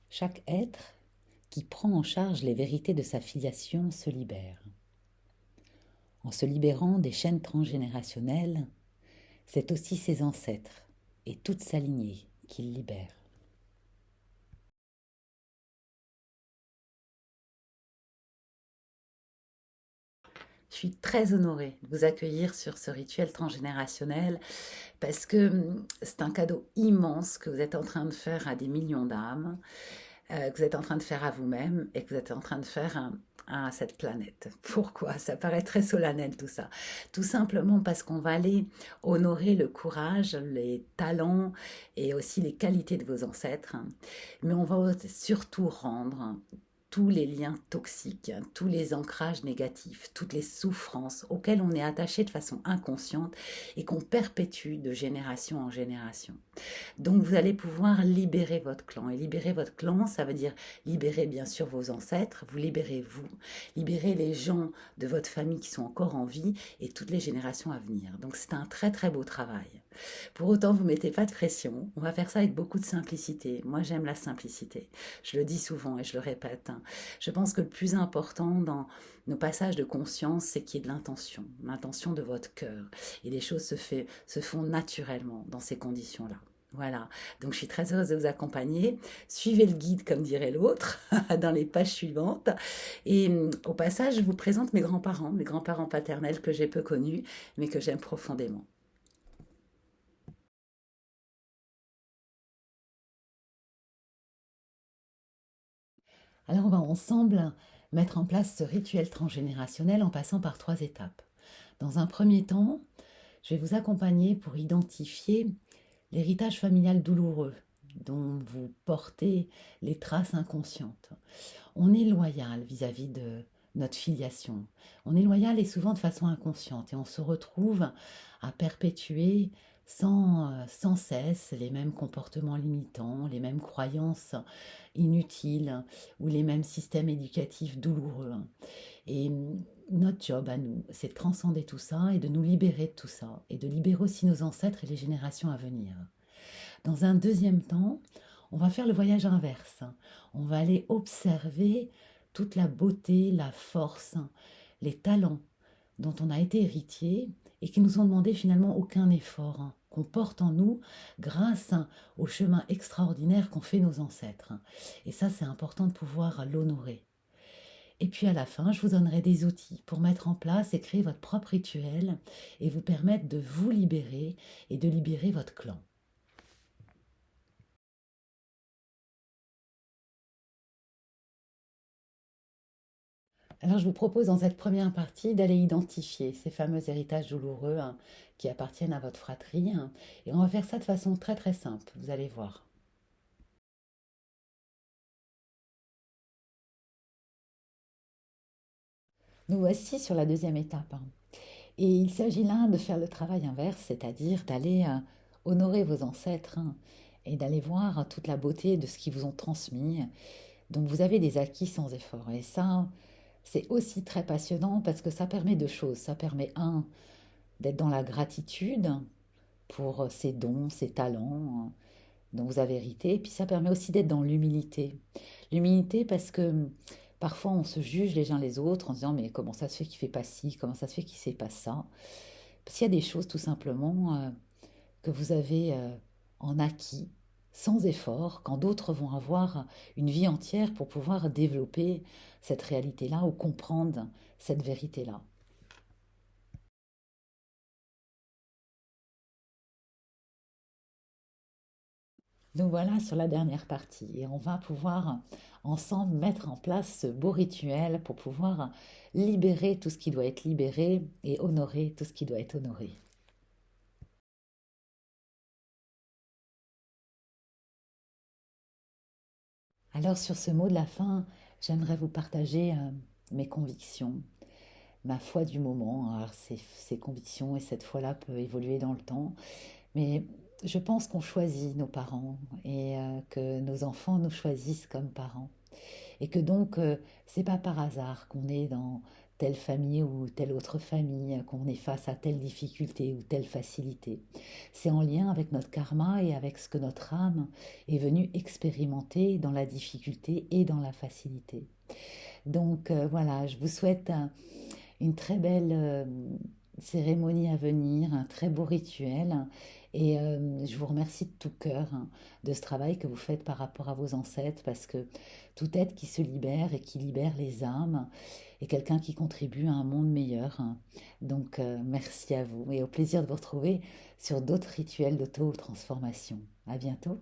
Chaque être qui prend en charge les vérités de sa filiation se libère. En se libérant des chaînes transgénérationnelles, c'est aussi ses ancêtres et toute sa lignée qu'il libère. Je suis très honorée de vous accueillir sur ce rituel transgénérationnel parce que c'est un cadeau immense que vous êtes en train de faire à des millions d'âmes, que vous êtes en train de faire à vous-même et que vous êtes en train de faire à cette planète. Pourquoi? Ça paraît très solennel tout ça. Tout simplement parce qu'on va aller honorer le courage, les talents et aussi les qualités de vos ancêtres, mais on va surtout rendre tous les liens toxiques, tous les ancrages négatifs, toutes les souffrances auxquelles on est attaché de façon inconsciente et qu'on perpétue de génération en génération. Donc vous allez pouvoir libérer votre clan. Et libérer votre clan, ça veut dire libérer bien sûr vos ancêtres, vous libérez vous, libérer les gens de votre famille qui sont encore en vie et toutes les générations à venir. Donc c'est un très très beau travail. Pour autant, vous ne mettez pas de pression. On va faire ça avec beaucoup de simplicité. Moi, j'aime la simplicité. Je le dis souvent et je le répète. Je pense que le plus important dans nos passages de conscience, c'est qu'il y ait de l'intention de votre cœur. Et les choses se font naturellement dans ces conditions-là. Voilà, donc je suis très heureuse de vous accompagner. Suivez le guide, comme dirait l'autre, dans les pages suivantes. Et au passage, je vous présente mes grands-parents paternels que j'ai peu connus, mais que j'aime profondément. Alors on va ensemble mettre en place ce rituel transgénérationnel en passant par trois étapes. Dans un premier temps, je vais vous accompagner pour identifier l'héritage familial douloureux dont vous portez les traces inconscientes. On est loyal vis-à-vis de notre filiation. On est loyal et souvent de façon inconsciente et on se retrouve à perpétuer sans cesse les mêmes comportements limitants, les mêmes croyances inutiles ou les mêmes systèmes éducatifs douloureux. Et notre job à nous, c'est de transcender tout ça et de nous libérer de tout ça et de libérer aussi nos ancêtres et les générations à venir. Dans un deuxième temps, on va faire le voyage inverse. On va aller observer toute la beauté, la force, les talents dont on a été héritier et qui nous ont demandé finalement aucun effort, qu'on porte en nous grâce au chemin extraordinaire qu'ont fait nos ancêtres. Et ça, c'est important de pouvoir l'honorer. Et puis à la fin, je vous donnerai des outils pour mettre en place et créer votre propre rituel et vous permettre de vous libérer et de libérer votre clan. Alors, je vous propose dans cette première partie d'aller identifier ces fameux héritages douloureux qui appartiennent à votre fratrie. Et on va faire ça de façon très très simple, vous allez voir. Nous voici sur la deuxième étape. Et il s'agit là de faire le travail inverse, c'est-à-dire d'aller honorer vos ancêtres et d'aller voir toute la beauté de ce qu'ils vous ont transmis. Donc vous avez des acquis sans effort. Et ça, c'est aussi très passionnant parce que ça permet deux choses. Ça permet, un, d'être dans la gratitude pour ses dons, ses talents dont vous avez hérité. Et puis ça permet aussi d'être dans l'humilité. L'humilité parce que parfois on se juge les uns les autres en disant mais comment ça se fait qu'il fait pas ci, comment ça se fait qu'il sait pas ça. Parce qu'il y a des choses tout simplement que vous avez en acquis sans effort, quand d'autres vont avoir une vie entière pour pouvoir développer cette réalité-là ou comprendre cette vérité-là. Donc voilà sur la dernière partie. Et on va pouvoir ensemble mettre en place ce beau rituel pour pouvoir libérer tout ce qui doit être libéré et honorer tout ce qui doit être honoré. Alors sur ce mot de la fin, j'aimerais vous partager mes convictions, ma foi du moment. Alors ces convictions et cette foi-là peuvent évoluer dans le temps, mais je pense qu'on choisit nos parents et que nos enfants nous choisissent comme parents. Et que donc, c'est pas par hasard qu'on est dans telle famille ou telle autre famille, qu'on est face à telle difficulté ou telle facilité. C'est en lien avec notre karma et avec ce que notre âme est venue expérimenter dans la difficulté et dans la facilité. Donc voilà, je vous souhaite une très belle cérémonie à venir, un très beau rituel. Et je vous remercie de tout cœur de ce travail que vous faites par rapport à vos ancêtres, parce que tout être qui se libère et qui libère les âmes est quelqu'un qui contribue à un monde meilleur. Donc merci à vous et au plaisir de vous retrouver sur d'autres rituels d'auto-transformation. À bientôt.